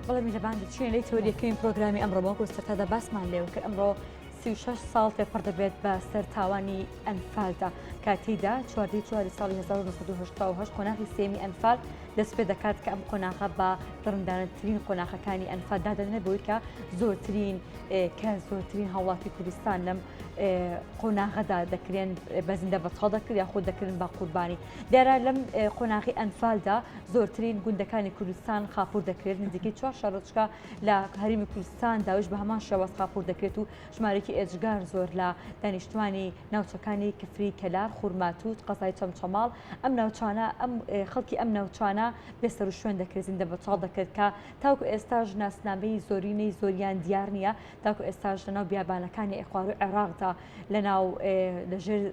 بەڵام میهرەبان دەچێن لەی تەوریەکەین پرۆگرامی ئەمڕۆ بەڵکو سەرەتادا باسمان لێوە کرد ئەمڕۆ 36 ساڵ پێپڕ دەبێت بە سەر تاوانی ئەنفالدا کاتیدا 4 ساڵی 1970 قۆناغی سێمی ئەنفال دەست پێ دەکات کە ئەم قۆناغە بە دڕندانەترین قۆناغەکانی ئەنفال دادەنێت بۆی کە زۆرترین هاوڵاتی کوردستان لەم قۆناغەدا دەکرێن بەزیندە بەتاڵ دەکرێت یاخود دەکردن بە قوربانی دیارە لەم قۆناغی ئەنفالدا زۆرترین گوندەکانی کوردستان خاپور دەکرێت نزیکەی 4 شارۆچکە لە هەرێمی کوردستان داوش بە هەمان شێوەز خاپور دەکرێت و ژمارەی ئێجگار زۆر لە دانیشتوانی ناوچەکانی کفری کەلار خورماتوت قەزای چەمچەماڵ ئەم ناوچانە ئەم خەڵکی ئەم ناوچانە بێسەر و شوێن دەکرێت زیندە بەتاڵ دەکرێت کە تاوکو ئێستاژ ناسنامەی زۆرینەی زۆریان دیار نییە تاکو ئێستاژ لەناو بیابانەکانی ئێخوار و عێراقدا لەناو لەژێر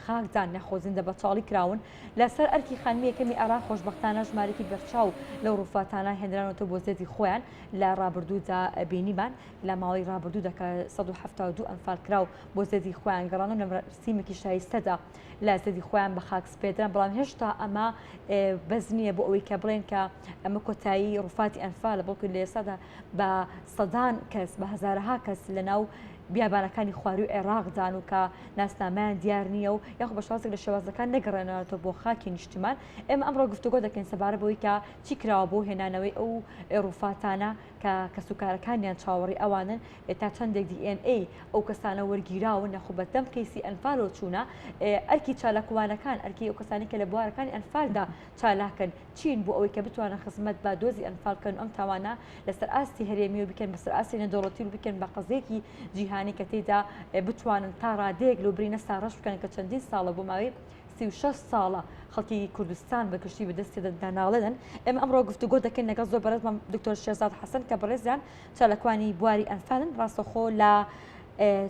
خاکدان نەخۆزیندە بەتاڵی کراون لەسەر ئەرکی خانمی یەکەمی عێراق خۆشبەختانە ژمارەی بەرچاو لەو ڕووفاتانە هێنرانەوە بۆ زێدی خۆیان لە ڕابردوودا بینیمان لە ماوەی ڕابردوودا کە 172 ئەنفال کراو بۆ زێدی خۆیان گەڕان و لە سیمێکی شایستەدا لە زێدی خۆیان بە خاک سپێدران بەڵام هێشتا ئەمە بەز نییە بۆ ئەوەی کە بڵێن کە ئەمە کۆتایی ڕووفاتی ئەنفالە بەڵکو لە ئێستادا بە سەدان کەس بە هەزارەها کەس لەناو بیابانەکانی خواروی عێراقدان و کە ناسنامەیان دیار نییە و یاخو بە شوازێک لە شێوازەکان نەگەڕێنەوەتەوە بۆ خاکی نیشتمان ئێمە ئەمڕۆ گفتوگۆ دەکەین سەبارە بەوەی کە چی کراوە بۆ هێنانەوەی ئەو ڕووفاتانە کە کەسوکارەکانیان چاوەڕی ئەوانن تا چەندێک DNA ئەو کەسانە وەرگیراون نەخۆ بەدەم کەیسی ئەنفالۆ چوونە ئەرکی چالاکوانەکان ئەرکی ئەو کەسانی کە لە بوارەکانی ئەنفالدا چالاکن چین بۆ ئەوەی کە بتوانە خزمەت بە دۆزی ئەنفالکەن ئەم تاوانە لەسەر ئاستی هەرێمی و بکەن بەسەر ئاستی نەدەوڵەتی و بکەن بە قەزێکی جیهانی کە تێدا بتوانن تا ڕادەیەک لەو برینە ساڕەش بکەن کە چەندین ساڵە بۆ ماوەی 36 ساڵە خەڵکی کوردستان بەگشتی بەدەستی داناڵێنن ئێمە ئەمڕۆ گفتوگۆ دەکەین لەگەڵ زۆر بەڕێزمان دکتۆر شێرزاد حەسەن کە بەڕێزیان چالاکوانی بواری ئەنفالن ڕاستەخۆ لە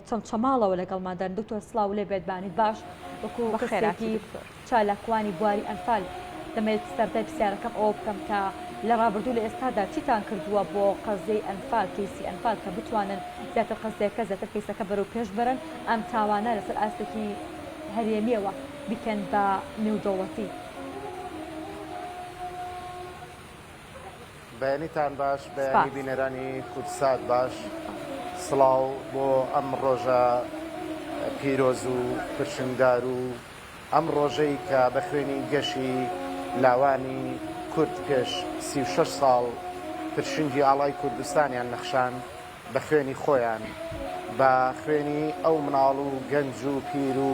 چەمچەماڵەوە لەگەڵمادان دکتۆر سڵاو لێ بێتبانی باش وەکو کەسێکی چالاکوانی بواری ئەنفال دەمەوێت سەردای پرسیارەکەم ئەوە بکەم کە لە ڕابردوو لە ئێستادا چیتان کردووە بۆ قەزەی ئەنفال کەیسی ئەنفال کە بتوانن زیاتر قەزەکە زیاتر کەیسەکە بەرەو پێش بەرن ئەم تاوانە لەسەر ئاستێکی هەرێمیەوە بکەن بە نێودەوڵەتی. بەیانیتان باش بەیانی بینەرانی کورسات باش سڵاو بۆ ئەم ڕۆژە پیرۆز و پرشنگدار و ئەم ڕۆژەی کە بە خوێنی گەشی لاوانی کورد پێش 36 ساڵ پرشنگی ئاڵای کوردستانیان نەخشان بە خوێنی خۆیان بە خوێنی ئەو مناڵ و گەنج و پیر و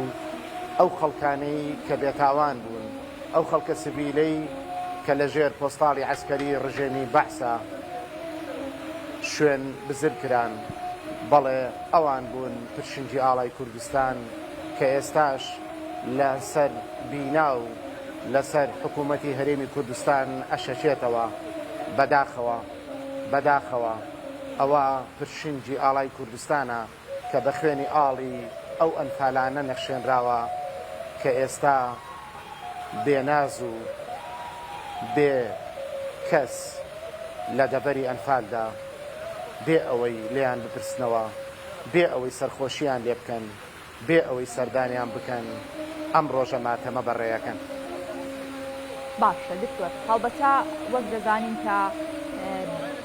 ئەو خەڵکانەی کە بێتاوان بوون ئەو خەڵکە سبیلەی کە لە ژێر پۆستاڵی عەسکەری ڕژێمی بەعسا شوێن بزر کران بەڵێ ئەوان بوون پرشنگی ئاڵای کوردستان کە ئێستاش لەسەر بینا و لەسەر حکوومەتی هەرێمی کوردستان ئەشەچێتەوە بەداخەوە ئەوە پرشنگی ئاڵای کوردستانە کە بە خوێنی ئاڵی ئەو ئەنفالانە نەخشێنراوە کە ئێستا بێناز و بێ کەس لە دەبەری ئەنفالدا بێ ئەوەی لێیان بپرسنەوە بێ ئەوەی سەرخۆشییان لێ بکەن بێ ئەوەی سەردانیان بکەن ئەم ڕۆژە ماتەمە بەڕێیەکەن. باشە دکتۆر هەڵبەتە وەک دەزانین کە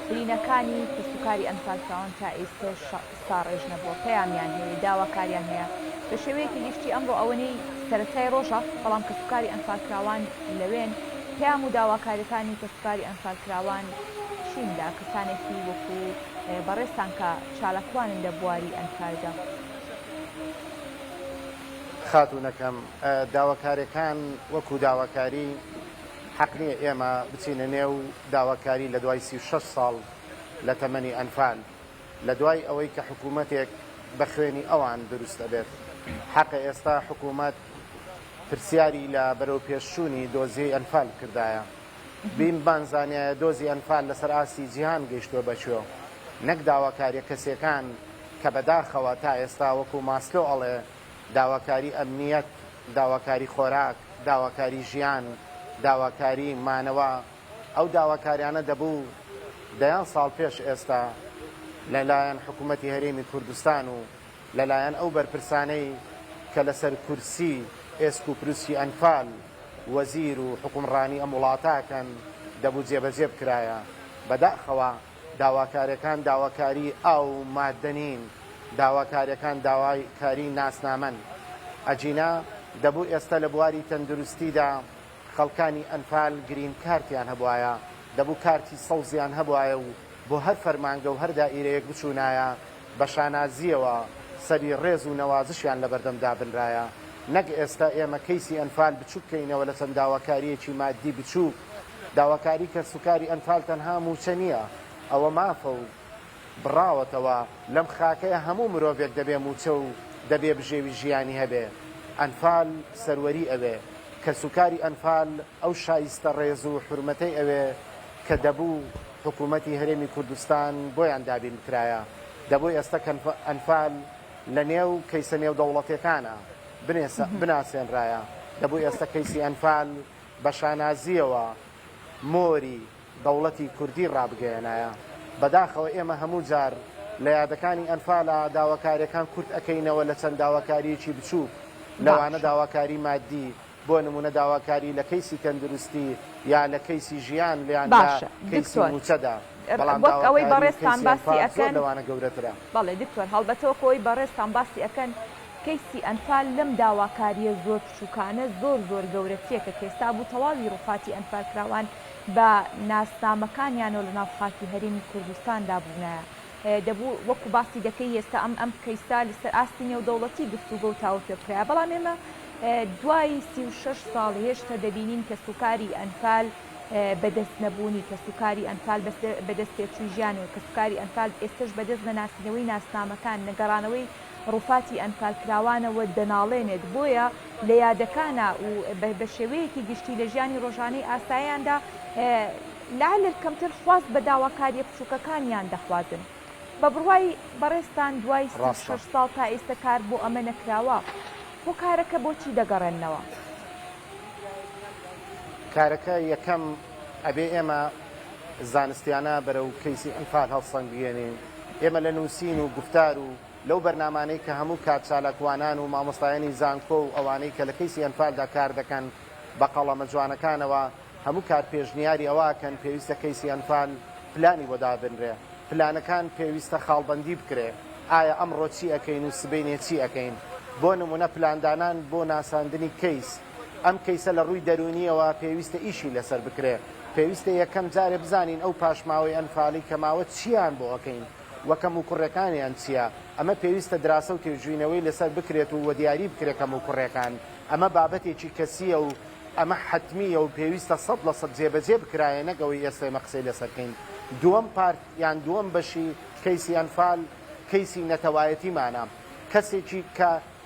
برینەکانی کەسوکاری ئەنفالکراون تا ئێستش ساڕێژ نەبووە پەیامیان هەیە داواکاریان هەیە بە شێوەیەکی گشتی ئەمڕۆ ئەوەنەی سەرەتای ڕۆژە بەڵام کەسوکاری ئەنفالکراوان لەوێن پەیام و داواکاریەکانی کەسوکاری ئەنفالکراوان چیندا کەسانێکی وەکو بەڕێستان کە چالاکوانن لە بواری ئەنفالدا. خاتوونەکەم داواکاریەکان وەکو داواکاری حەق نییە ئێمە بچینە نێو داواکاری لە دوای 36 ساڵ لە تەمەنی ئەنفال لە دوای ئەوەی کە حکوومەتێک بە خوێنی ئەوان دروست دەبێت حەقە ئێستا حکوومەت پرسیاری لە بەرەو پێشچوونی دۆزیی ئەنفال کردایە بیم بانزانایە دۆزی ئەنفال لەسەر ئاسی جیهان گەیشتووە بەچوە نەک داواکاریە کەسێکان کە بەداخەوە تا ئێستا وەکو ماسلۆ ئەڵێ داواکاری ئەمنیەت داواکاری خۆراک داواکاری ژیان داواکاری مانەوە ئەو داواکاریانە دەبوو دەیان ساڵ پێش ئێستا لەلایەن حکوومەتی هەرێمی کوردستان و لەلایەن ئەو بەرپرسانەی کە لەسەر کورسی ئێسک و پروسی ئەنفال وەزیر و حکومڕانی ئەم وڵاتاکەن دەبوو جێبەجێ بکرایە بەداخەوە داواکاریەکان داواکاری ئاو مادەنین، داواکاریەکان داواکاری ناسنامەن. ئەجینا دەبوو ئێستا لە بواری تەندروستیدا خەڵکانی ئەنفال گرین کارتیان هەبوایە، دەبوو کارتی سەوزیان هەبوایە و بۆ هەر فەرمانگە و هەر دائیرەیەک بچوونایە بە شانازیەوە سەری ڕێز و نەوازشیان لە بەردەمدا بنرایە. نەک ئێستا ئێمە کەیسی ئەنفال بچوو بکەینەوە لە چەند داواکاریەکی مادی بچوو. داواکاری کە سوکاری ئەنفال تەنها موچە نییە، ئەوە مافە و بڕاوەتەوە لەم خاکەیە هەموو مرۆڤێک دەبێ موچە و دەبێ بژێوی ژیانی هەبێ. ئەنفال سەروەری ئەوێ کە سوکاری ئەنفال ئەو شایستە ڕێز و حرمەتەی ئەوێ کە دەبوو حکوومەتی هەرێمی کوردستان بۆیان دابین کرایە. دەبوو ئێستا ئەنفال لە نێو کەیسە نێو دەوڵەتەکانە بناسێنرایە. دەبوو ئێستا کەیسی ئەنفال بە شانازیەوە مۆری دەوڵەتی کوردی ڕابگەیەنایە. بەداخەوە ئێمە هەموو جار لە یادەکانی ئەنفالە داواکاریەکان کورت ئەەکەینەوە لە چەند داواکاریەکی بچوو، لەوانە داواکاری مادی، بۆ نمونە داواکاری لە کەیسی تەندروستی یا لە کەیسی ژیان لیان کەیسی موچەدا. وەک ئەوەی بەڕێستان باسی ئەەکەن لەوانە گەورەترە. بەڵێ دکتۆر هەڵبەتەوە خۆی بەڕێستان باسی ئەەکەن کەیسی ئەنفال لەم داواکاریە زۆر بچووکانە زۆر گەورەتیەکە کێستا بوو تەواوی ڕووفاتی ئەنفال کراوان بە ناسنامەکانیانەوە لە ناو خاکی هەرێمی کوردستاندا بوونایە. دەبوو وەکو باسی دەکەی ئێستا ئەم کەیستا لەسەر ئاستی نێودەوڵەتی گفتوگە و تاوە پێ بکرایە. بەڵام ئێمە دوای 36 ساڵ هێشتا دەبینین کە سوکاری ئەنفال بەدەست نەبوونی، کە سوکاری ئەنفال بەدەست پێچووی ژیانەوە، کە سوکاری ئەنفال ئێستش بەدەست نەناسینەوەی ناسنامەکان نەگەڕانەوەی ڕووفاتی ئەنفال کراوانەوە دەناڵێنێت. بۆیە لە یادەکانە و بە شێوەیەکی گشتی لە ژیانی ڕۆژانەی ئاساییاندا لەعلل کەمتر خواست بە داواکاریە بچووکەکانیان دەخوازن. بە بڕوای بەڕێستان دوای 6 ساڵ تا ئێستا کار بۆ ئەمە نەکراوە، بۆ کارەکە بۆچی دەگەڕێنەوە؟ کارەکە یەکەم ئەبێ ئێمە زانستیانە بەرەو کەیسی ئەنفال هەڵسەنگێنین. ئێمە لە نووسین و گفتار و لەو بەرنامانەی کە هەموو کاتچالاکوانان و مامۆستایانی زانکۆ و ئەوانەی کە لە کەیسی ئەنفالدا کار دەکەن بە قەڵەمە جوانەکانەوە هەموو کار پێشنیاری ئەوەکەن پێویستە کەیسی ئەنفال پلانی بۆ دابنرێ، پلانەکان پێویستە خاڵبەندی بکرێ. ئایا ئەمڕۆ چی ئەەکەین و سبەینێ چی ئەەکەین؟ بۆ نمونە پلاندانان بۆ ناساندنی کەیس، ئەم کەیسە لە ڕووی دەرونیەوە پێویستە ئیشی لەسەر بکرێ. پێویستە یەکەم جارێ بزانین ئەو پاشماوەی ئەنفالی کەماوە چیان بۆ ئەەکەین، وەکەم و کوڕەکانیان چییە. ئەمە پێویستە دراسە و تێژوینەوەی لەسەر بکرێت و وەدیاری بکرێکەم و کوڕەکان. ئەمە بابەتێکی کەسیە و ئەمە حتمیە و پێویستە 100% جێبەجێ بکرایە، نەگەوەی ئێستا مەقسەی لەسەرکەین. دووەم پارت یان دووەم بەشی کەیسی ئەنفال کەیسی نەتەوایەتیمانە. کەسێکی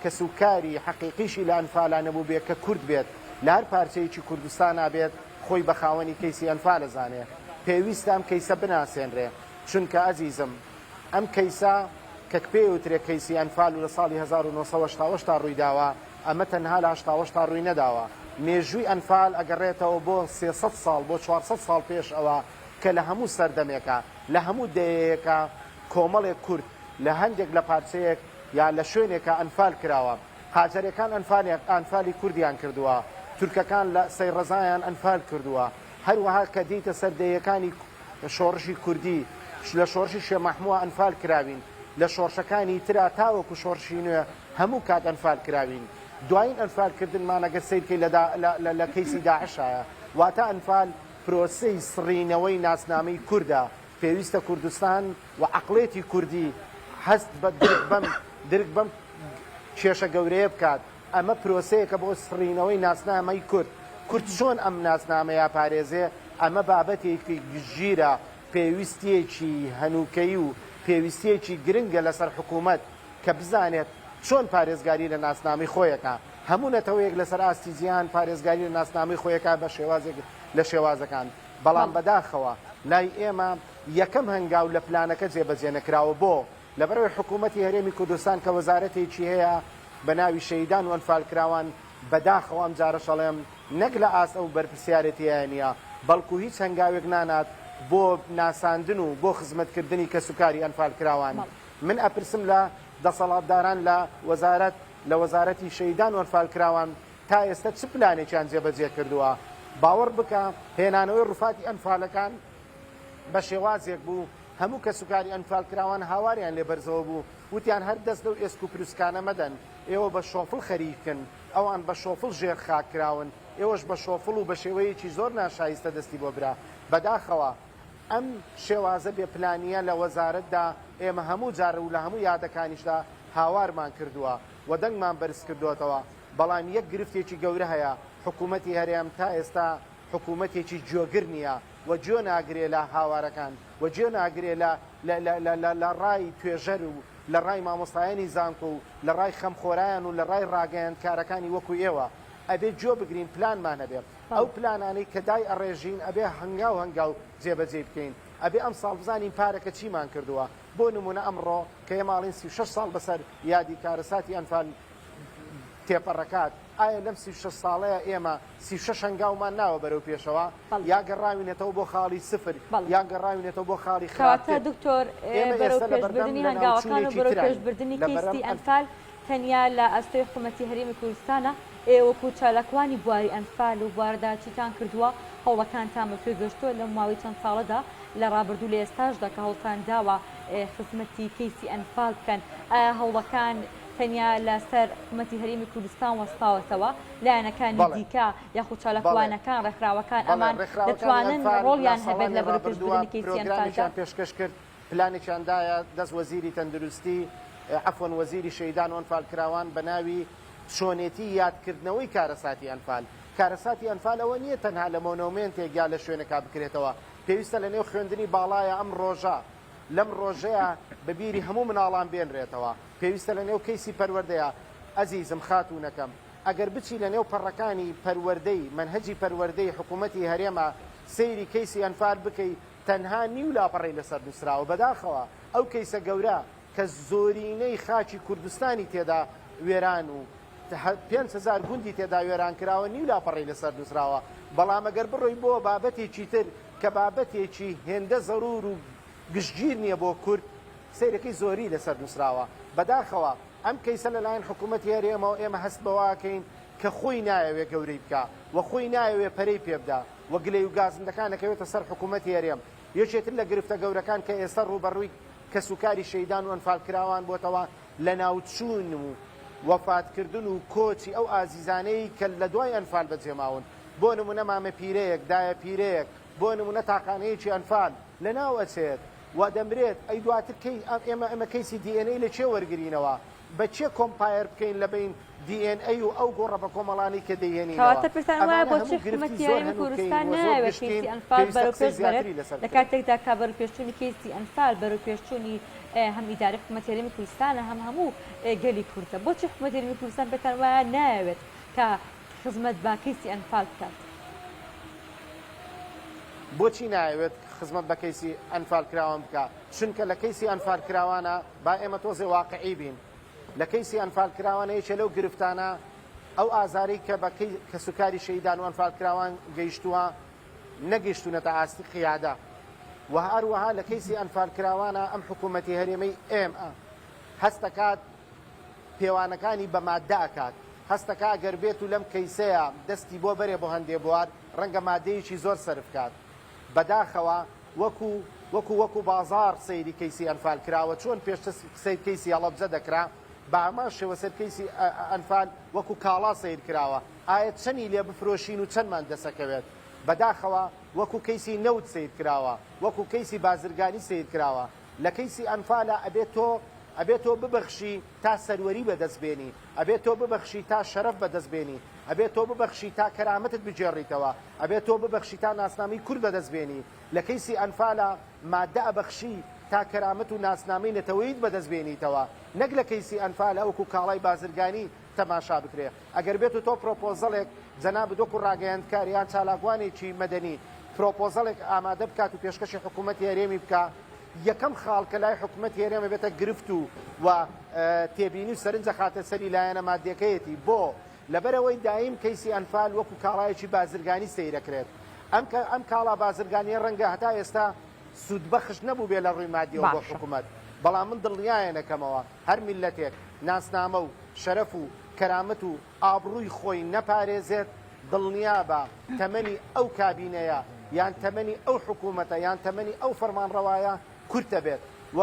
کە سوکاری حەقیقیشی لە ئەنفالە نەبوو بێت کە کورد بێت لە هەر پارچەیەکی کوردستانە بێت خۆی بە خاوەنی کەیسی ئەنفال ئەزانێ. پێویستە ئەم کەیسە بناسێنرێ، چونکە ئەزیزم ئەم کەیسە کە پێوترێ کەیسی ئەنفال و لە ساڵی 1970 تا ڕوویداوە، ئەمە تەنها لە 1970 تا ڕووی نەداوە. مێژووی ئەنفال ئەگەڕێتەوە بۆ 300 ساڵ بۆ 400 ساڵ پێش ئەوە کە لە هەموو سەردەمێکە لە هەموو دەیەکە کۆمەڵێک کورد لە هەندێک لە پارچەیەک یا لە شوێنێکە ئەنفال کراوە. قاجەرەکان ئەنفالی کوردیان کردووە، تورکەکان لە سەیڕەزایان ئەنفال کردووە. هەروەها کە دیتە سەردەیەکانی شۆڕشی کوردی لە شۆڕشی شێخ مەحموود ئەنفال کراوین، لە شۆڕشەکانی ترا تاوەکو شۆڕشی نوێ هەموو کات ئەنفال کراوین. دوایین ئەنفالکردنمان ئەگەر سیرکەی لە کەیسی داعشایە، واتە ئەنفال پرۆسەی سڕینەوەی ناسنامەی کووردە. پێویستە کوردستان و عەقڵێتی کوردی هەست بە درک بەم کێشە گەورەیە بکات. ئەمە پرۆسەیەکە بۆ سڕینەوەی ناسنامەی کورد چۆن ئەم ناسنامەیە پارێزێ. ئەمە بابەتێکی گژیرە، پێویستیەکی هەنووکەی و پێویستیەکی گرنگە لەسەر حکوومەت کە بزانێت چۆن پارێزگاری لە ناسنامی خۆیەکە. هەموو نەتەوەیەک لەسەر ئاستی زیان پارێزگاری لە ناسنامی خۆیەکە بە شێوازێک لە شێوازەکان. بەڵام بەداخەوە لای ئێمە یەکەم هەنگاو لە پلانەکە جێبەجێ نەکراوە. بۆ لەبەرەوەی حکوومەتی هەرێمی کوردستان کە وەزارەتێکی هەیە بە ناوی شەیدان و ئەنفالکراوان، بەداخەوە ئەم جارە شەڵێم نەک لە ئاست ئەو بەرپرسیارەتیە نییە، بەڵکو هیچ هەنگاوێک نانات بۆ ناساندن و بۆ خزمەتکردنی کە سوکاری ئەنفالکراوان. من ئەپرسم لە دەسەڵاتداران لە وەزارەتی شەیدان و ئەنفالکراوان تا ئێستا چ پلانێکیان جێبەجێ کردووە؟ باوەڕ بکە هێنانەوەی ڕووفاتی ئەنفالەکان بە شێوازێک بوو هەموو کە سوکاری ئەنفال کراوان هاواریان لێ بەرزەوە بوو وتیان هەر دەست لەو ئێسک و پروسکانە مەدەن ئێوە بە شۆفڵ خەریکن ئەوان بە شۆفڵ ژێر خاکراون ئێوەش بە شۆفڵ و بە شێوەیەکی زۆر ناشایستە دەستی بۆ برا بەداخەوە ئەم شێوازە بێپلانیە لە وەزارەتدا ئێمە هەموو جارە و لە هەموو یادەکانیشدا هاوارمان کردووە و دەنگمان بەرز کردوێتەوە بەڵام یەک گرفتێکی گەورە هەیە حکوومەتی هەرێم تا ئێستا حکوومەتێکی جۆگر نییە و گوێ ناگرێ لە هاوارەکان و گوێ ناگرێ لە ڕای توێژەر و لە ڕای مامۆستایانی زانکۆ و لە ڕای خەمخۆرایان و لە ڕای ڕاگەیاندکارەکانی وەکو ئێوە ئەبێ جۆ بگرین پلانمانە بێت ئەو پلانانەی کە دای ئەڕێژین ئەبێ هەنگاو هەنگاو جێبەجێ بکەین ئەبێ ئەم ساڵ بزانین پارەکە چیمان کردووە بۆ نمونە ئەمڕۆ کە ئێماڵین 36 ساڵ بەسەر یادی کارەساتی ئەنفال تێپەڕەکات ئایا لەم 36 ساڵەیە ئێمە 36 هەنگاومان ناوە بەرەو پێشەوە یا گەڕاوینێتەوە بۆ خاڵی سفر یا گەڕاوینێتەوە بۆ خاڵی خاتە دکتۆر بەرەو پێشبردننی هەنگاوەکان و بەرەو پێشبردننی کەیسی ئەنفال تەنیا لە ئەستۆی حکوومەتی هەرێمی کوردستانە ئێوەکو چالاکوانی بواری ئەنفال و بواردا چیتان کردووە هەوڵەکانتان بەپێ گەشتووە لە ماوەی چەند ساڵەدا لە ڕابردوو لە ئێستاشدا کە هەوڵتان داوە خزمەتی کەیسی ئەنفال بکەن ئایا هەوڵەکان تەنیا لەسەر حکوومەتی هەرێمی کوردستان وەستاوەتەوە لایەنەکانی دیکە یاخود چالاکوانەکان ڕێکخراوەکان ئەمان دەتوانن ڕۆڵیان هەبێت لە بەرەو پێشبردننی کەیسی ئەنفالدا پێشکەش کرد پلانێکیاندایە دەست وەزیری تەندروستی عفوەن وەزیری شەیدان و ئەنفال کراوان بە ناوی چۆنێتی یادکردنەوەی کارەساتی ئەنفال کارەساتی ئەنفال ئەوە نییە تەنها لە مۆنۆمنتێک یا لە شوێنەکە بکرێتەوە پێویستە لە نێو خوێندنی باڵایە ئەم ڕۆژە لەم ڕۆژەیە بەبیری هەموو مناڵان بێنرێتەوە پێویستە لە نێو کەیسی پەروەردەیە ئەزیزم خاتوونەکەم ئەگەر بچی لە نێو پەڕەکانی پەروەردەی منهەجی پەروەردەی حکوومەتی هەرێمە سەیری کەیسی ئەنفال بکەی تەنها نیو لاپەڕی لەسەر نووسراوە بەداخەوە ئەو کەیسە گەورە کە زۆرینەی خاچی کوردستانی تێدا وێران و 5,000 گوندی تێدا وێران کراوە نیو لاپەڕی لەسەر نووسراوە بەڵام ئەگەر بڕۆی بۆ بابەتێکی تر کە بابەتێکی هێندە زەرور و گشتگیر نییە بۆ کورد سیرەکەی زۆری لەسەر نووسراوە بەداخەوە ئەم کەیسە لەلایەن حکوومەتی هەرێمەوە ئێمە هەست بەواکەین کە خۆی نایەوێ گەورەی بکە و خۆی نایەوێ پەرەی پێبدا و گلەی و گازندەکانەکەوێتە سەر حکوومەتی هەرێم یەکێتر لە گرفتە گەورەکان کە ئێستا ڕوبەڕووی کە سوکاری شەیدان و ئەنفال کراوان بۆتەوە لە ناوچوون و وەفاتکردن و کۆچی ئەو ئازیزانەی کە لە دوای ئەنفال بەجێماون بۆ نمونە مامە پیرەیەک دایە پیرەیەک بۆ نمونە تاقانەیەکی ئەنفال لە ناو ئەچێت و دەمرێت ئەی دواتر ئێمە کەیسی دیNA لە چێ وەرگرینەوە بە چێ کۆمپایر بکەین لە بین DNA و ئەو گۆڕە بە کۆمەڵانی کە دەیێنینەوە کەواتە پرسیان وایە بۆچی حکوومەتی هەرێمی کوردستان نایەوێت کەیسی ئەنفال بەرەو پێش بێت لە کاتێکدا کا بەرەو پێشچوونی کەیسی ئەنفال بەرەو پێشچوونی هەم ئیدارەی حکوومەتی هەرێمی کوردستانە هەموو گەلی کوردە بۆچی حکوومەتی هەرێمی کوردستان بێتان وایە نایەوێت کە خزمەت با کەیسی ئەنفال بکات بۆچی نایەوێت خزمەت بە کەیسی ئەنفال کراوان بکە چونکە لە کەیسی ئەنفال کراوانە با ئێمە تۆزێ واقعی بین لە کەیسی ئەنفال کراوانە یەکێ لەو گرفتانە ئەو ئازاری کە سوکاری شەیدان و ئەنفال کراوان گەیشتووە نەگەیشتوونەتە ئاستی قیادە و هەروەها لە کەیسی ئەنفال کراوانە ئەم حکوومەتی هەرێمەی ئێمە هەستەکات پێوانەکانی بە مادە ئەکات هەستەکە گەر بێت و لەم کەیسەیە دەستی بۆ بەرێ بۆ هەندێ بوار ڕەنگە مادەیەکی زۆر سەرفکات بەداخەوە وەکو بازار سەیری کەیسی ئەنفال کراوە چۆن پێشتر سەیر کەیسی هەڵەبجە دەکرا بە ئەمان شێوە سەر کەیسی ئەنفال وەکو کاڵا سەیر کراوە ئایا چەندی لێ بفرۆشین و چەندمان دەسەکەوێت بەداخەوە وەکو کەیسی نەوت سیر کراوە وەکو کەیسی بازرگانی سیر کراوە لە کەیسی ئەنفالە ئەبێت تۆ ببەخشی تا سەروەری بەدەستبێنی ئەبێت تۆ ببەخشی تا شەرەف بەدەستبێنی ئەبێت تۆ ببەخشی تا کەرامەتت بجێڕیتەوە ئەبێت تۆ ببەخشی تا ناسنامی کورد بەدەستبێنی لە کەیسی ئەنفالە مادە ئەبەخشی تا کەرامەت و ناسنامەی نەتەوەیت بەدەستبێنیتەوە نەک لە کەیسی ئەنفالە وەکو کاڵای بازرگانی تەماشا بکرێ ئەگەر بێت و تۆ پرۆپۆزەڵێک جەناب دۆکو ڕاگەیاندکاریان چالاکوانێکی مەدەنی پرۆپۆزەڵێک ئامادە بکات و پێشکەشی حکوومەتی هەرێمی بکە یەکەم خاڵکە لای حکوومەتی هەرێمە بێتە گرفت و تێبینی و سەرنجە خاتە سەری لایەنە مادیەکەیەتی بۆ لەبەرەوەی دایم کەیسی ئەنفال وەکو کاڵایەکی بازرگانی سەیرەکرێت ئەم کاڵا بازرگانیە ڕەنگە هەتا ئێستا سوودبەخش نەبوو بێ لە ڕووی مادیەوە بۆ حکوومەت بەڵام من دڵنیایەنەکەمەوە هەر میلەتێک ناسنامە و شەرەف و کەرامەت و ئابڕووی خۆی نەپارێزێت دڵنیا بە تەمەنی ئەو کابینەیە یان تەمەنی ئەو حکوومەتە یان تەمەنی ئەو فەرمانڕەوایە کورتە بێت و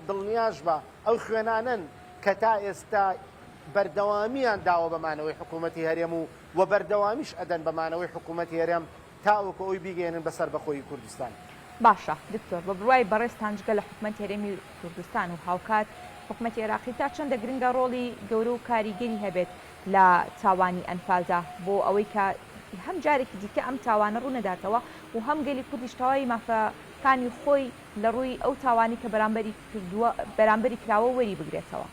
دڵنیاش بە ئەو خوێنانن کە تا ئێستا بەردەوامیان داوە بەمانەوەی حکوومەتی هەرێم و بەردەوامیش ئەدەن بەمانەوەی حکوومەتی هەرێم تاوەکو ئەوی بیگەێنن بەسەر بەخۆی کوردستان. باشە دکتۆر بە بڕوای بەڕێستان جگە لە حکوومەت هەرێمی کوردستان و هاوکات حکوومەتی عێراقی تا چەندە گرنگە ڕۆڵی گەورە و کاریگەری هەبێت لە تاوانی ئەنفالدا بۆ ئەوەی کە هەم جارێکی دیکە ئەم تاوانە ڕوو نەداتەوە و هەم گەلی کوردیش تەواوی مافەکانی خۆی لە ڕووی ئەو تاوانی کە بەرامبەری کراوە وەری بگرێتەوە.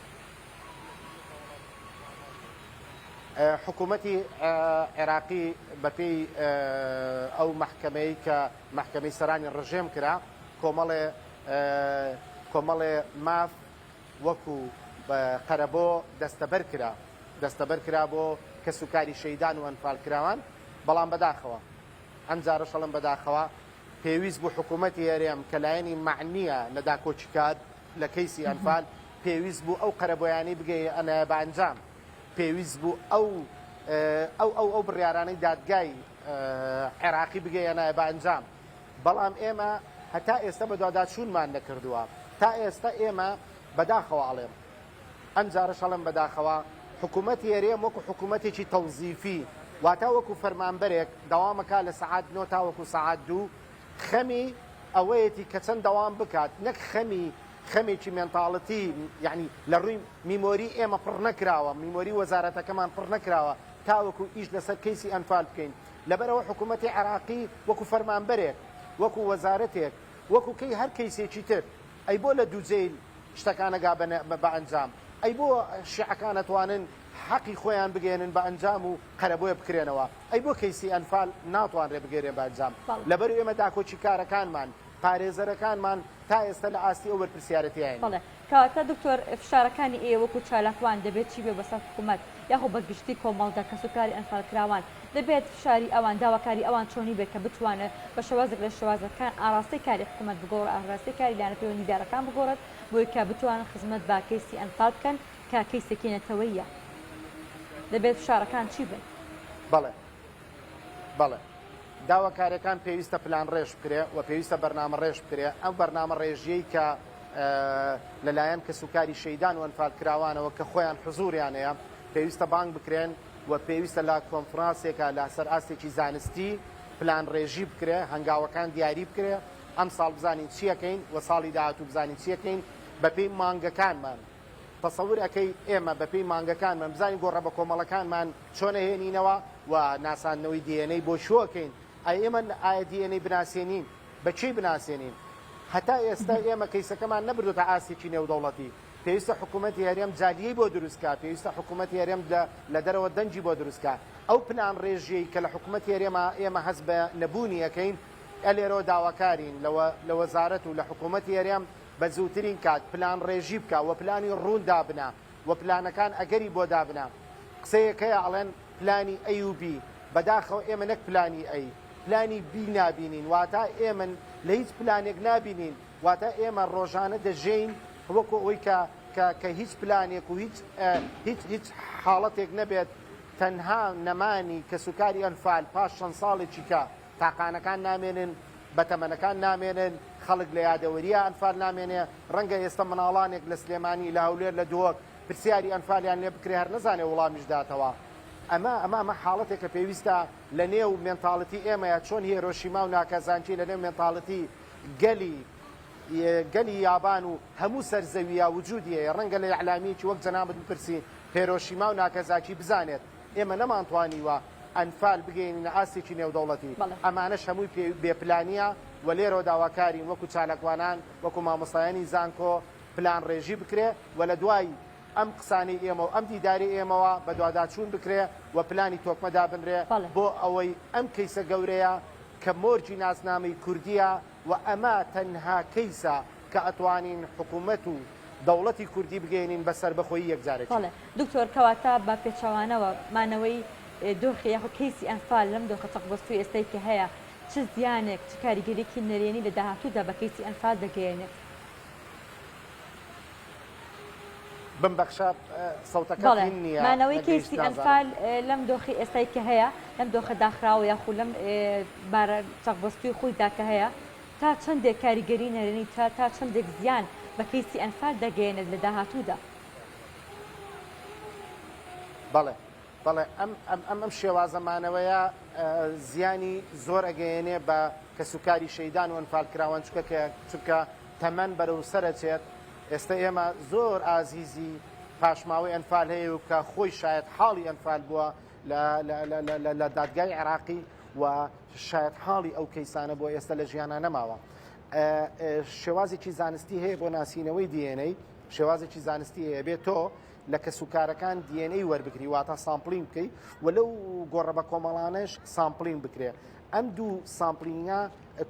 حکوومەتی عێراقی بەپێی ئەو محکمەی کە محکمەی سەرانی ڕژێم کرا کۆمەڵێ ماف وەکو قەرەبۆ دەستەبەر کرا بۆ کەس و کاری شەیدان و ئەنفالکراوان، بەڵام بەداخەوە ئەم جارە شەڵم بەداخەوە پێویست بوو حکوومەتی هەرێم کە لایەنی معنیە لەدا کۆچیکات لە کەیسی ئەنفال پێویست بوو ئەو قەرەبۆیانی بگەیەنە بە ئەنجام، پێویست بوو ئەو بڕیارانەی دادگای عێراقی بگەیەنە بە ئەنجام. بەڵام ئێمە هەتا ئێستا بە دواداچوونمان نەکردووە، تا ئێستا ئێمە بەداخەوە ئەڵێم ئەم جارە شەڵم بەداخەوە حکوومەتی هەرێم وەکو حکوومەتێکی تەوزیفی واتە وەکو فەرمانبەرێک دەوامەکە لە سەعات 9 تا وەکو سەعات 2 خەمی ئەوەیەتی کە چەند دەوام بکات، نەک خەمێکی مێنتاڵەتی یعنی لە ڕووی میمۆری ئێمە پڕ نەکراوە، میمۆری وەزارەتەکەمان پڕ نەکراوە تاوەکو ئیش لەسەر کەیسی ئەنفال بکەین. لەبەرەوە حکوومەتی عێراقی وەکو فەرمانبەرێک وەکو وەزارەتێک وەکو کەی هەر کەیسێکی تر ئەی بۆ لە دووجێل شتەکانەگا بە ئەنجام، ئەی بۆ شیعەکان ئەتوانن حەقی خۆیان بگێنن بە ئەنجام و قەرەبۆیە بکرێنەوە، ئەی بۆ کەیسی ئەنفال ناتوانرێ بگێرێن بە ئەنجام. لەبەر ئێمە داکۆچی کارەکانمان پارێزەرەکانمان تا ئێستا لە ئاستی ئەو بەرپرسیارەتیایە. بەڵێ کەواتە دکتۆر فشارەکانی ئێوە وەکو چالاکوان دەبێت چی بێ بەسەر حکوومەت یاخۆ بەگشتی کۆمەڵدا کەسوکاری ئەنفالکراوان دەبێت فشاری ئەوان داواکاری ئەوان چۆنی بێت کە بتوانێت بە شێوازێک لە شێوازەکان ئاراستی کاری حکوومەت بگۆڕ ئاراستی کاری لایەنە نیدارەکان بگۆڕێت بۆی کە بتوانن خزمەت با کەیسی ئەنفال بکەن کە کەیسێکی نەتەوەیە. دەبێت فشارەکان چی بن؟ بەڵێ داواکاریەکان پێویستە پلان ڕێژ بکرێ و پێویستە بەرنامە ڕێژ بکرێ. ئەم بەرنامە ڕێژیەی کە لەلایەن کەسوکاری شەیدان و ئەنفالکراوانەوە کە خۆیان حزوریانەیە پێویستە بانگ بکرێن و پێویستە لە کۆنفرانسێکە لە سەر ئاستێکی زانستی پلان ڕێژی بکرێ، هەنگاوەکان دیاری بکرێ، ئەم ساڵ بزانین چیەکەین و ساڵی داهاتوو بزانین چیەکەین بەپێی مانگەکانمان. تەسەور ئەەکەی ئێمە بەپێی مانگەکانمان بزانین گۆڕە بە کۆمەڵەکانمان چۆن هێنینەوە و ناسانەوەی دیێنەی بۆ شوەکەین. ئێمە ئایا دیێنەی بناسیێنین بەچی بناسیێنین؟ هەتا ئێستا ئێمە کەیسەکەمان نەبردوتە ئاستێکی نێودەوڵەتی، پێویستە حکوومەتی هەرێم جالیەی بۆ دروستکە، پێویستە حکوومەتی هەرێم لە دەرەوە دەنجی بۆ دروستکە. ئەو پلان ڕێژیەی کە لە حکوومەتی هەرێمە ئێمە هەست بە نەبوونی یەکەین ئەلێرەوە داواکارین لە وەزارەت و لە حکوومەتی هەرێم بە زووترین کات پلان ڕێژی بکە و پلانی ڕوون دابنا و پلانەکان ئەگەری بۆ دابنا. قسەیەکەیە ئەڵێن پلانی ئەیوبی، بەداخەوە ئێمە نەک پلانی ئەی پلانی بی نابینین، واتە ئێمە لە هیچ پلانێک نابینین، واتە ئێمە ڕۆژانە دەژین وەکو ئەوی کە هیچ پلانێک و هیچ حاڵەتێک نەبێت تەنها نەمانی کەسوکاری ئەنفال پاش چەند ساڵێکی کە تاقانەکان نامێنن بەتەمەنەکان نامێنن، خەڵک لە یادەوەریە ئەنفال نامێنێ، ڕەنگە ئێستا مناڵانێک لە سلێمانی لە هەولێر لە دووەک پرسیاری ئەنفالیان لێ بکرێ هەر نەزانێ وەڵامیش داتەوە. ئەمە حاڵەتێکە پێویستە لە نێو مێنتاڵەتی ئێمەیە چۆن هیرۆشیما و ناکازانچی لە نێو مێنتاڵەتی گەلی یابان و هەموو سەرزەویە وجودیە. ڕەنگە لە ئەعلامیکی وەک جەنابەت بپرسی هیرۆشیما و ناکازاکی بزانێت، ئێمە نەمانتوانیوە ئەنفال بگەینە ئاستێکی نێودەوڵەتی. ئەمانەش هەمووی بێپلانیە و لێرەوە داواکارین وەکو چالەکوانان وەکو مامۆستایانی زانکۆ پلان ڕێژی بکرێ و لە دوای ئەم قسانی ئێمە و ئەم دیداری ئێمەوە بە دواداچوون بکرێ و پلانی تۆکمەدا بنرێ بۆ ئەوەی ئەم کەیسە گەورەیە کە مۆرجی ناسنامەی کوردیە و ئەمە تەنها کەیسە کە ئەتوانین حکوومەت و دەوڵەتی کوردی بگەینین بەسەر بەخۆی یەکجارێک. دکتۆر کەواتە بە پێچەوانەوە مانەوەی دۆخی یاخۆ کەیسی ئەنفال لەم دۆخە تەقبەستوی ئێستای کە هەیە چ زیانێک چ کاریگەریەکی نەرێنی لە داهاتوودا بە کەیسی ئەنفال دەگەیەنێت؟ بمبەخشە سەوتەکە بەڵێ نییە مانەوەی کەیسی ئەنفال لەم دۆخی ئێستای کە هەیە لەم دۆخە داخراوە یاخو لەم بارە چەقبەستوی خۆیدا کە هەیە تا چەندێک کاریگەری نەرێنی تا چەندێک زیان بە کەیسی ئەنفال دەگەێنێت لە داهاتوودا. بەڵێ بەڵێ ئەم شێوازەمانەوەیە زیانی زۆر ئەگەیەنێ بە کەسوکاری شەیدان و ئەنفالکراوان چونکە تەمەەن بەرەو سەرچێت. ئێستا ئێمە زۆر ئازیزی پاشماوەی ئەنفال هەیە و کە خۆی شاید حاڵی ئەنفال بووە لە دادگای عێراقی و شاید حاڵی ئەو کەیسانە بۆ ئێستا لە ژیانە نەماوە. شێوازێکی زانستی هەیە بۆ ناسینەوەی دیێنەی شێوازێکی زانستی هەیە بێت تۆ لە کەسوکارەکان دیێنەی وەربگری واتە سامپلین بکەی و لەو گۆڕە بە کۆمەڵانش سامپلین بکرێ. ئەم دوو سامپلینگە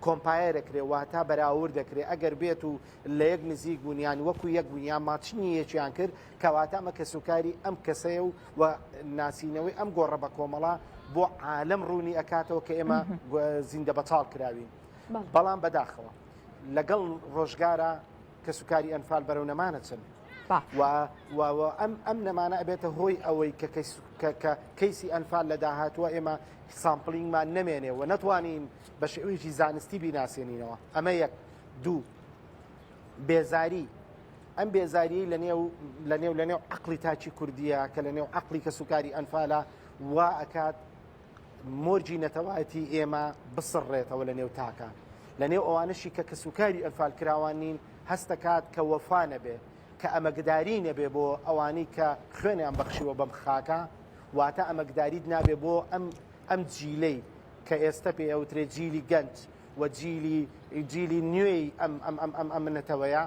کۆمپایە دەکرێت واتە بەراورد دەکرێت ئەگەر بێت و لە یەک نزیک بوونیان وەکو یەک بوونیان ماچنی یەکیان کرد کەواتە ئەمە کەسوکاری ئەم کەسەیە و ناسینەوەی ئەم گۆڕە بە کۆمەڵا بۆ عالەم ڕوونی ئەکاتەوە کە ئێمە زیندە بەتاڵ کراوین. بەڵام بەداخەوە لەگەڵ ڕۆژگارە کەسوکاری ئەنفال بەرەو نەمانە چن ئەم نەمانە ئەبێتە هۆی ئەوەی کە کەیسی ئەنفال لە داهاتوە ئێمە سامپلینگمان نەمێنێ و نەتوانین بە شێوەیەکی زانستی بیناسیێنینەوە. ئەمە یەک دوو بێزاری ئەم بێزاری لە نێو عقلی تاچی کوردیە کە لە نێو عقلی کەسوکاری ئەنفالە وا ئەکات مۆرجی نەتەوایەتی ئێمە بسڕێتەوە لە نێو تاکە لە نێو ئەوانشی کە کەسوکاری ئەنفال کراوان نین هەستەکات کە وەفا نەبێ کە ئەمەگداری نەبێ بۆ ئەوانەی کە خوێنیان بەخشیوە بەم خاکە واتە ئەمەگداریت نابێ بۆ ئەم جیلەی کە ئێستا پێ ئەوترێت جیلی گەنج و جیلی نوێی ئەم منەتەوەیە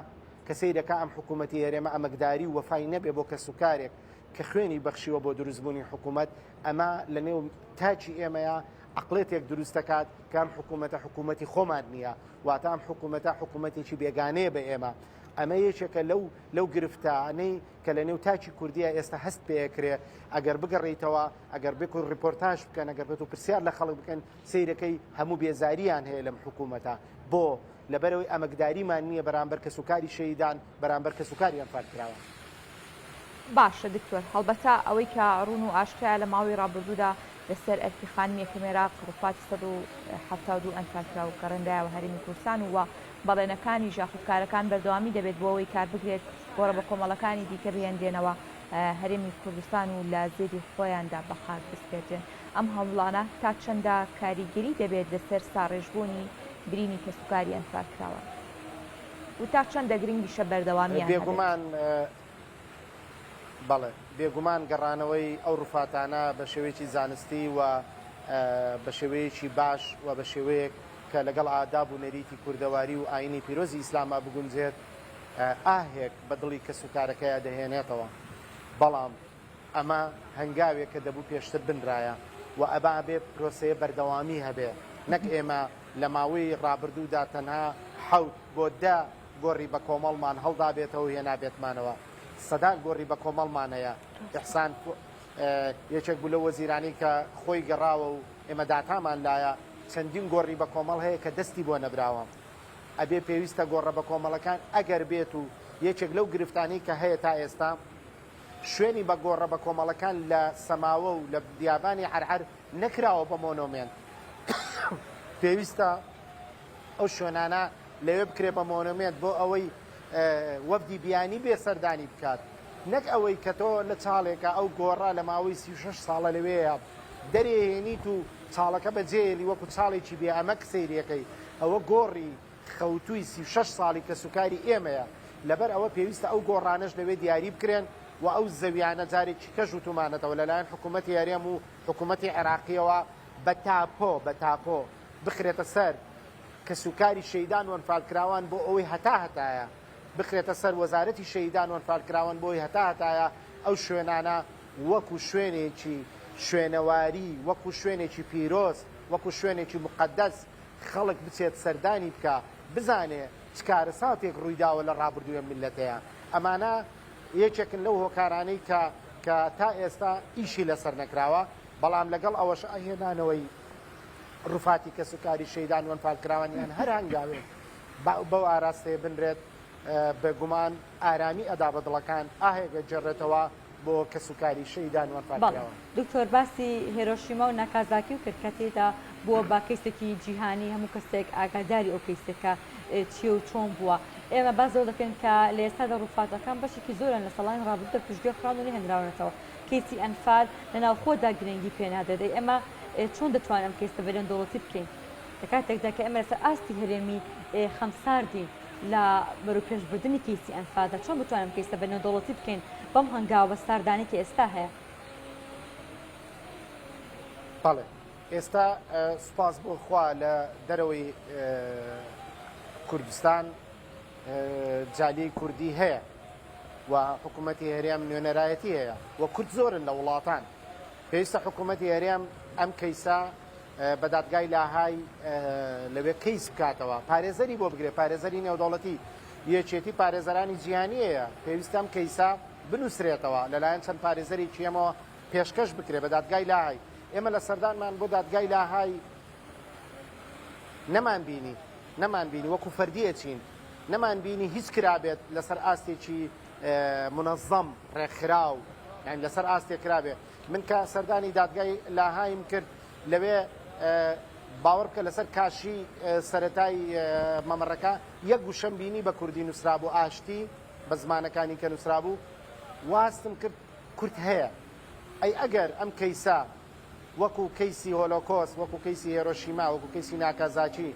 کە سەیرەکە ئەم حکوومەتی هەرێمە ئەمەگداری وەفای نەبێ بۆ کەسوکارێک کە خوێنی بەخشیوە بۆ دروستبوونی حکوومەت ئەمە لە نێو تاچی ئێمەیە عقلێتێک دروست دەکات کە ئەم حکوومەتە حکوومەتی خۆمان نییە واتە ئەم حکوومەتە حکوومەتێکی بێگانەیە بە ئێمە. ئەمە یەکێکە لەو گرفتانەی کە لە نێو تاچی کوردیە ئێستا هەست پێکرێ ئەگەر بگەڕیتەوە ئەگەر بێک و ڕیپۆرتاژ بکەن ئەگەر بێت و پرسیار لە خەڵک بکەن سیرەکەی هەموو بێزاریان هەیە لەم حکوومەتە بۆ لەبەرەوەی ئەمەگداریمان نییە بەرامبەر کەسوکاری شەیدان بەرامبەر کەسوکاری ئەنفال کراوە. باشە دکتۆر هەڵبەتە ئەوەی کە ڕوون و ئاشکرا لە ماوەی ڕابردوودا لەسەر ئەرکیخانی یەکەم عێراق ڕووفاتی 172 ئەنفالکرا و گەڕێندرایەوە هەرێمی کوردستان و بەڵێنەکانی ژاخوکارەکان بەردەوامی دەبێت بۆ ئەوەی کار بگرێت گۆڕە بە کۆمەڵەکانی دیکە بهێندێنەوە هەرێمی کوردستان و لە زێری خۆیاندا بەخار بستێتن. ئەم هەوڵانە تا چەندە کاریگەری دەبێت لەسەر ساڕێژبوونی برینی کەسوکاری ئەنفالکراوە و تا چەندە گرنگیشە بەردەوامیان بێگومان بەڵێ بێگومان گەڕانەوەی ئەو ڕووفاتانە بە شێوەیەکی زانستی و بە شێوەیەکی باش و بە شێوەیەک کە لەگەڵ ئاداب و نەریتی کوردەواری و ئاینی پیرۆزی ئیسلاما بگونجێت ئاهێک بە دڵی کەسوکارەکەیە دەهێنێتەوە. بەڵام ئەمە هەنگاوێک کە دەبوو پێشتر بنرایە و ئەبا بێ پرۆسەیە بەردەوامی هەبێ نەک ئێمە لە ماوەی ڕابردوودا تەنها حەوت بۆ دا گۆڕی بە کۆمەڵمان هەڵدا بێتەوە هێنابێتمانەوە سەدان گۆڕی بە کۆمەڵمانەیە. ئیحسان یەکێک بوو لە وەزیرانی کە خۆی گەڕاوە و ئێمە داتامان لایە چەندین گۆڕی بە کۆمەڵ هەیە کە دەستی بۆ نەبراوە. ئەبێ پێویستە گۆڕە بە کۆمەڵەکان ئەگەر بێت و یەکێک لەو گرفتانی کە هەیە تا ئێستا شوێنی بە گۆڕە بە کۆمەڵەکان لە سەماوە و لە دیابانی عەرعەر نەکراوە بە مۆنۆمێن. پێویستە ئەو شوێنانە لەوێ بکرێ بە مۆنۆمێنت بۆ ئەوەی وەفدی بیانی بێ سەردانی بکات نەک ئەوەی کە تۆ لە چاڵێکە ئەو گۆڕە لە ماوەی 36 ساڵە لەوەیە دەرێنیت و چاڵەکە بەجێلی وەکو چاڵێکی بێ ئەمە سەیرەکەی ئەوە گۆڕی خەوتووی 36 ساڵی کە سوکاری ئێمەیە لەبەر ئەوە پێویستە ئەو گۆڕانش لەوێ دیاری بکرێن و ئەو زەویانە جارێکی کەژ و تومانێتەوە لەلایەن حکوومەتی هەرێم و حکوومەتی عێراقیەوە بە تاپۆ بخرێتە سەر کەسوکاری شەیدان و ئەنفالکراوان بۆ ئەوەی هەتایە بخرێتە سەر وەزارەتی شەیدان و ئەنفالکراوان بۆی هەتایە ئەو شوێنانە وەکو شوێنێکی شوێنەواری وەکو شوێنێکی پیرۆز وەکو شوێنێکی مقدەس خەڵک بچێت سەردانی بکە بزانێ چکارە ساتێک ڕوویداوە لە ڕابردوویە میلەتەیە. ئەمانە یەکێکن لەو هۆکارانەی کە تا ئێستا ئیشی لەسەر نەکراوە بەڵام لەگەڵ ئەوەش ئاهێنانەوەی ڕووفاتی کەسوکاری شەیدان و ئەنفالکراوانیان هەر هەنگاوێت بەو ئاراستەیە بنرێت بەگومان ئارامی ئەدا بە دڵەکان ئاهێگە جێڕێتەوە بۆ کەسوکاری شەیدان وەرفاکراوە. دکتۆر باسی هێرۆشیما و ناکازاکی و کرد کە تێدا بووە با کەیسێکی جیهانی هەموو کەسێک ئاگاداری ئەو کەیسەکە چی و چۆن بووە. ئێمە باز زۆر دەکەن کە لە ئێستادا ڕووفاتەکان بەشێکی زۆرن لە ساڵانی ڕابردوودا پشتگوێ خراونی هەنراونەتەوە. کەیسی ئەنفال لە ناوخۆدا گرنگی پێنادەدەی ئێمە چۆن دەتوانم کەیسە بەرێن دەوڵەتی بکەین لە کاتێکدا کە ئێمە لەسەر ئاستی هەرێمی خەمساردین لە بەروپێشبردننی کەیسی ئەنفالدا چۆن بتوانم کەیسە بەرێن دەوڵەتی بکەین بەم هەنگاوە بە ساردانی کە ئێستا هەیە. بەڵێ ئێستا سوپاس بۆ خوا لە دەرەوەی کوردستان جالی کوردی هەیە و حکوومەتی هەرێم نوێنەرایەتی هەیە و کورد زۆرن لە وڵاتان. پێویستە حکوومەتی هەرێم ئەم کەیسە بە دادگای لاهای لەوێ کەیس بکاتەوە پارێزەری بۆ بگرێت پارێزەری نێودەوڵەتی یەکێتی پارێزەرانی جیهانی هەیە پێویستە ئەم کەیسە بنووسرێتەوە لەلایەن چەند پارێزەری چیەمەوە پێشکەش بکرێت بە دادگای لاهای. ئێمە لە سەردانمان بۆ دادگای لاهای نەمان بینی وەکو فەردیە چین نەمان بینی هیچ کرابێت لەسەر ئاستێکی منەظەم ڕێکخراو یعنی لەسەر ئاستێک کرابێت. من کە سەردانی دادگای لاهایم کرد لەوێ باوەڕ بکە لەسەر کاشی سەرەتای مەمەڕەکە یەک گوشەم بینی بە کوردی نووسرابوو ئاشتی بە زمانەکانی کە نووسرابوو واستم کرد کورد هەیە. ئەی ئەگەر ئەم کەیسە وەکو کەیسی هۆلۆکۆس وەکو کەیسی هێرۆشیما وەکو کەیسی ناکازاچی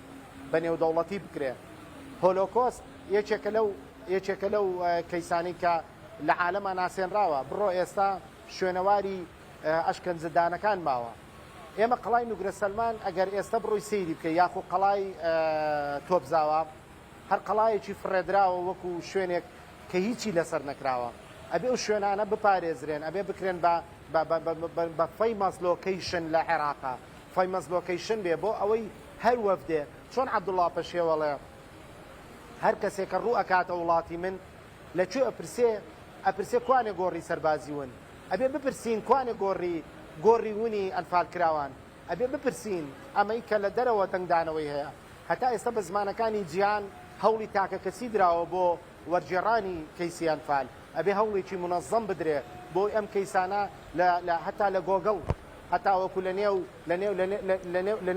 بە نێودەوڵەتی بکرێ هۆلۆکۆس یەکێکە لەو کەیسانی کە لە عالەما ناسێنراوە بڕۆ ئێستا شوێنەواری ئەشکەنجدانەکان ماوە. ئێمە قەڵای نوگرە سەلمان ئەگەر ئێستا بڕۆی سەیری بکە یاخو قەڵای تۆبزاوە هەر قەڵایەکی فڕێدراوە وەکو شوێنێک کە هیچی لەسەر نەکراوە ئەبێ ئەو شوێنانە بپارێزرێن ئەبێ بکرێن بە فەیمەز لۆکەیشن لە عێراقا فەیمەز لۆکەیشن بێ بۆ ئەوەی هەر وەفدێ چۆن عەبدوڵڵا پەشێوەڵێ هەر کەسێکە ڕوو ئەکاتە وڵاتی من لەکوێ ئەپرسێ کوانێ گۆڕی سەربازی ون ئەبێ بپرسین کوانێ گۆڕی ونی ئەنفال کراوان ئەبێ بپرسین ئەمەی کە لە دەرەوە دەنگدانەوەی هەیە. هەتا ئێستا بە زمانەکانی جیهان هەوڵی تاکە کەسی درراوە بۆ وەرجێڕانی کەیسی ئەنفال ئەبێ هەوڵێکی منەظەم بدرێ بۆ ئەم کەیسانە هەتا لە گۆگڵ هەتا وەکو لە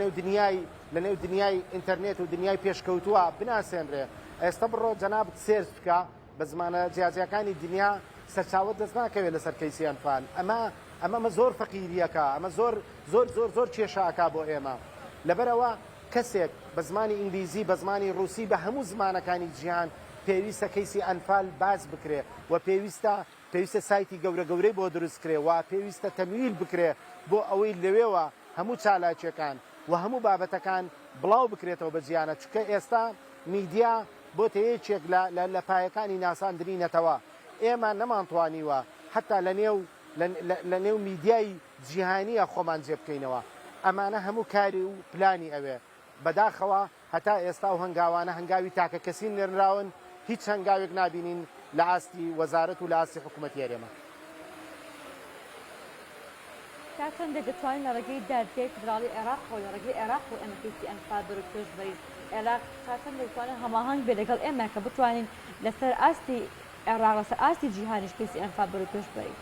نێو دنیای ئینتەرنێت و دنیای پێشکەوتووە بناسێنرێ. ئێستا بڕۆ جەنابەت سێرچ بکە بە زمانە جیاجیەکانی دنیا سەرچاوت دەست ناکەوێت لەسەر کەیسی ئەنفال. ئەمە زۆر فەقیریەکە ئەمە زۆر کێشاکە بۆ ئێمە لەبەرەوە کەسێک بە زمانی ئینگلیزی بە زمانی ڕووسی بە هەموو زمانەکانی جیهان پێویستە کەیسی ئەنفال باز بکرێ و پێویستە سایتی گەورەی بۆ دروستکرێ و پێویستە تەمویل بکرێ بۆ ئەوەی لەوێوە هەموو چالاکیەکان و هەموو بابەتەکان بڵاو بکرێتەوە بە جیانە چکە ئێستا میدیا بۆ تەیەکێک لە پایەکانی ناساندرینەتەوە. ئێمە نەمانتوانیوە حتا لە نێو میدیای جیهانیە خۆمان جێ بکەینەوە. ئەمانە هەموو کاری و پلانی ئەوێ بەداخەوە هەتا ئێستا و هەنگاوانە هەنگاوی تاکە کەسی نێرنراون هیچ هەنگاوێک نبینین لە ئاستی وەزارەت و لە ئاستی حکوومەتی هەرێمە. تا چەندێک دەتوانین لە ڕێگەی دادگای فدراڵی عێراق و لە ڕێگەی عێراق و ئێمە کەیسی ئەنفال بەروپێش بەرین ئێلا تا چەندێک دەتوانین هەماهەنگ بێ لەگەڵ ئێمە کە بتوانین لەسەر ئاستی عێراق لەسەر ئاستی جیهانیش کەیسی ئەنفال بەروپێش بەرین.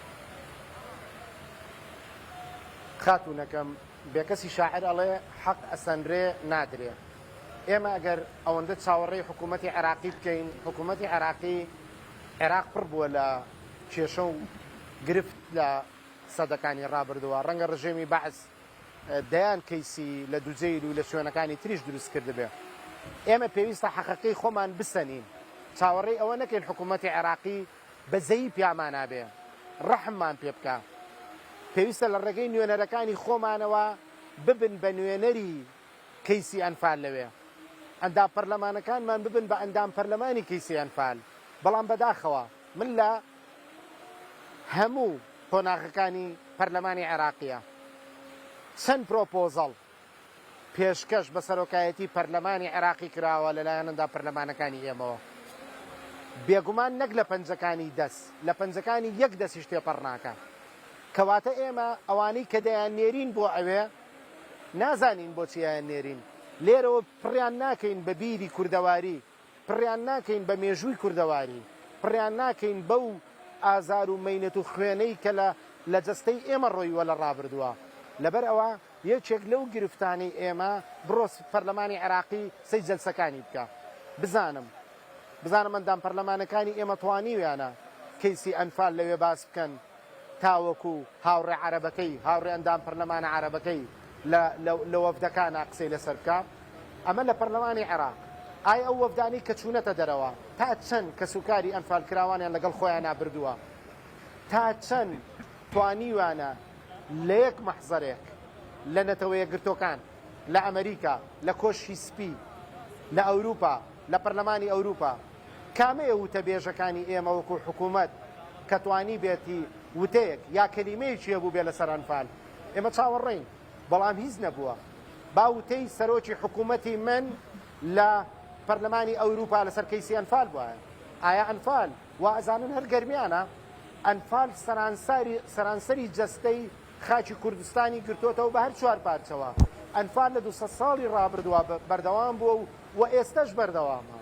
خاتونەکەم بێکەسی شاعر ئەڵێ حەق ئەسەندرێ نادرێ. ئێمە ئەگەر ئەوەندە چاوەڕێی حکوومەتی عێراقی بکەین حکوومەتی عێراق پڕ بووە لە کێشە و گرفت لە سەدەکانی ڕابردووە ڕەنگە ڕژێمی بەعز دەیان کەیسی لە دووجەیر و لە شوێنەکانی تریش دروست کردبێ. ئێمە پێویستە حەقەقەی خۆمان بسەنین چاوەڕێی ئەوە نەکەین حکوومەتی عێراقی بەزەیی پیامانابێ ڕەحممان پێ بکە. پێویستە لە ڕێگەی نوێنەرەکانی خۆمانەوە ببن بە نوێنەری کەیسی ئەنفال لەوێ ئەندام پەرلەمانەکانمان ببن بە ئەندام پەرلەمانی کەیسی ئەنفال. بەڵام بەداخەوە من لە هەموو قۆناغەکانی پەرلەمانی عێراقیە چەند پرۆپۆزەڵ پێشکەش بە سەرۆکایەتی پەرلەمانی عێراقی کراوە لەلایەنەندا پەرلەمانەکانی ئێمەوە بێگومان نەک لە پەنجەکانی دەست لە پەنجەکانی یەک دەستیش تێپەڕ ناکە. کەواتە ئێمە ئەوانەی کە دەیان نێرین بۆ ئەوێ نازانین بۆچییان نێرین لێرەوە پڕیان ناکەین بە بیری کوردەواری پڕیان ناکەین بە مێژووی کوردەواری، پڕیان ناکەین بەو ئازار و مەینەت و خوێنەی کە لە جەستەی ئێمە ڕۆیوە لە ڕابردووە. لەبەر ئەوە یەکێک لەو گرفتانەی ئێمە بڕۆ پەرلەمانی عێراقی سەی جەلسەکانی بکە، بزانم ئەندام پەرلەمانەکانی ئێمە توانیویانە کەیسی ئەنفال لەوێ باس بکەن تاوەکو هاوڕێ عەرەبەکەی، هاوڕێ ئەندام پەرلەمانە عەرەبەکەی لە وەفدەکانە قسەی لەسەر بکە. ئەمە لە پەرلەمانی عێراق. ئایا ئەو وەفدانی کە چوونەتە دەرەوە تا چەند کە سوکاری ئەنفال کراوانیان لەگەڵ خۆیان نابردووە، تا چەند توانیوانە لە یەک مەحزەرێک لە نەتەوەیە گرتۆکان لە ئەمریکا، لە کۆشی سپی، لە ئەوروپا، لە پەرلەمانی ئەوروپا کامەیە وتە بێژەکانی ئێمە وەکو حکوومەت کە توانی بێتی وتەیەک یا کەلیمەیەکی هەبوو بێ لەسەر ئەنفال. ئێمە چاوەڕێین، بەڵام هیچ نەبووە. با وتەی سەرۆکی حکوومەتی من لە پەرلەمانی ئەوروپا لەسەر کەیسی ئەنفال بووە. ئایا ئەنفال وا ئەزانن هەر گەرمیانە؟ ئەنفال سەرانسەری جەستەی خاکی کوردستانی گرتوتەوە بە هەر چوار پارچەوە. ئەنفال لە 200 ساڵی ڕابردووە بەردەوام بووە و ئێستش بەردەوامە.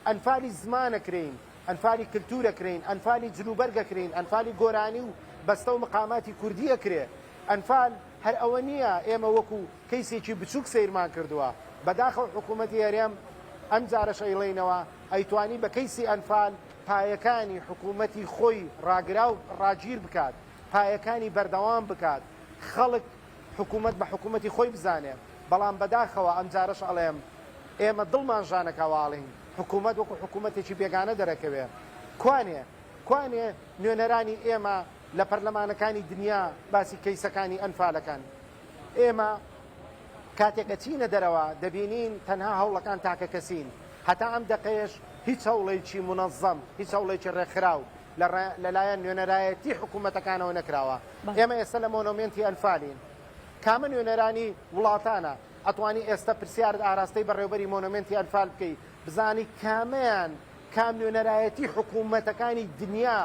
ئەنفالی زمانەکرین، ئەنفالی کلتورەکرین، ئەنفالی جلوبەرگەکرین، ئەنفالی گۆرانی و بەستە و مقاماتی کوردیەکرێ. ئەنفال هەر ئەوە نییە ئێمە وەکو کەیسێکی بچووک سیرمان کردووە. بەداخەو حکوومەتی هەرێم ئەم جارەش ئەیڵێنەوە ئەیتوانی بە کەیسی ئەنفال پایەکانی حکوومەتی خۆی ڕاگرا و ڕاگیر بکات، پایەکانی بەردەوام بکات، خەڵک حکوومەت بە حکوومەتی خۆی بزانێ. بەڵام بەداخەوە ئەم جارەش ئەڵێم ئێمە دڵمان ژانەکەواڵین حکوومەت وەکو حکوومەتێکی بێگانە دەرەکەوێ. کوانێ نوێنەرانی ئێمە لە پەرلەمانەکانی دنیا باسی کەیسەکانی ئەنفالەکان. ئێمە کاتێکە چینە دەرەوە دەبینین تەنها هەوڵەکان تاکە کەسین. هەتا ئەم دەقەیەش هیچ هەوڵێکی منەظەم، هیچ هەوڵێکی ڕێکخراو لەلایەن نوێنەرایەتی حکوومەتەکانەوە نەکراوە. ئێمە ئێستا لە مۆنۆمێنتی ئەنفالین. کامە نوێنەرانی وڵاتانە ئەتوانی ئێستا پرسیارت ئاراستەی بەڕێوەبەری مۆنۆمێنتی ئەنفال بکەی بزانی کام نوێنەرایەتی حکوومەتەکانی دنیا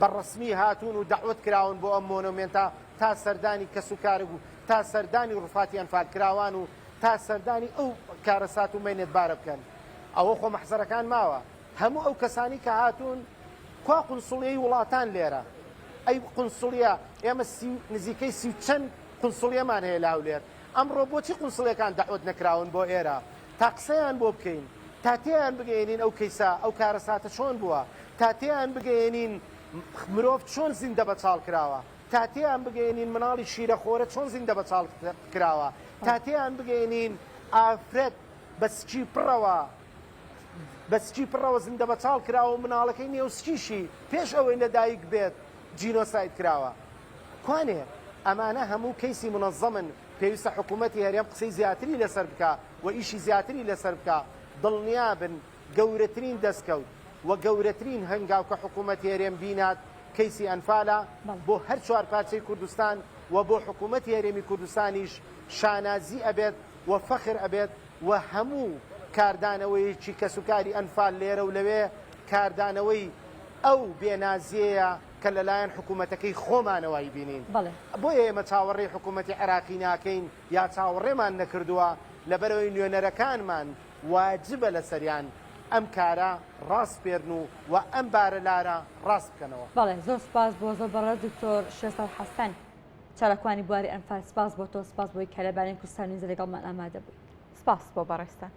بەڕسمی هاتوون و دەعوت کراون بۆ ئەم مۆنۆمێنتە تا سەردانی کەسوکارە بوو، تا سەردانی ڕوفاتی ئەنفال کراوان و تا سەردانی ئەو کارەسات و مەینێت بارە بکەن. ئەوە خۆ مەحزەرەکان ماوە. هەموو ئەو کەسانی کە هاتوون کوا قونسڵیەی وڵاتان لێرە. ئەی قونسڵیە ئێمە نزیکەی سی چەند قونسڵیەمان هەیە لاولێر. ئەمڕۆ بۆچی قونسڵیەکان دەعوت نەکراون بۆ ئێرە تا قسەیان بۆ بکەین، تا تێیان بگەێنین ئەو کەیسە ئەو کارەساتە چۆن بووە، تا تێیان بگەێنین مرۆڤ چۆن زیندە بەچاڵ کراوە، تا تێیان بگەێنین مناڵی شیرەخۆرە چۆن زیندە بەچاڵ کراوە، تا تێیان بگەێنین ئافرەت بەسکی پڕەوە زیندە بەچاڵ کراوە و مناڵەکەی نێوسکیشی پێش ئەوەی لەدایک بێت جینۆساید کراوە. کوانێ ئەمانە هەموو کەیسی منەظەمن. پێویستە حکوومەتی هەرێم قسەی زیاتری لەسەر بکە و ئیشی زیاتری لەسەر بکە. دڵنیابن گەورەترین دەستکەوت و گەورەترین هەنگاو کە حکوومەتی هەرێم بینات کەیسی ئەنفالە بۆ هەر چوار پارچەی کوردستان و بۆ حکوومەتی هەرێمی کوردستانیش شانازی ئەبێت و فەخر ئەبێت و هەموو کاردانەوەیکی کەسوکاری ئەنفال لێرە و لەوێ کاردانەوەی ئەو بێنازیەیە کە لەلایەن حکوومەتەکەی خۆمانەوەی بینین. بۆیە ئێمە چاوەڕێی حکوومەتی عێراقی ناکەین یا چاوەڕێمان نەکردووە لەبەرەوەی نوێنەرەکانمان واجبە لەسەریان ئەم کارە ڕاست پێرن و ئەم بارە لارە ڕاست بکەنەوە. بەڵێ زۆر سپاس بۆ زۆر بەڕێز دکتۆر شێسەد حەسەن چالاکوانی بواری ئەنفال. سپاس بۆ تۆ، سپاس بۆی کە لەبارەی کوردستانی لەگەڵمان ئامادە بوویت. سپاس بۆ بەڕێستان.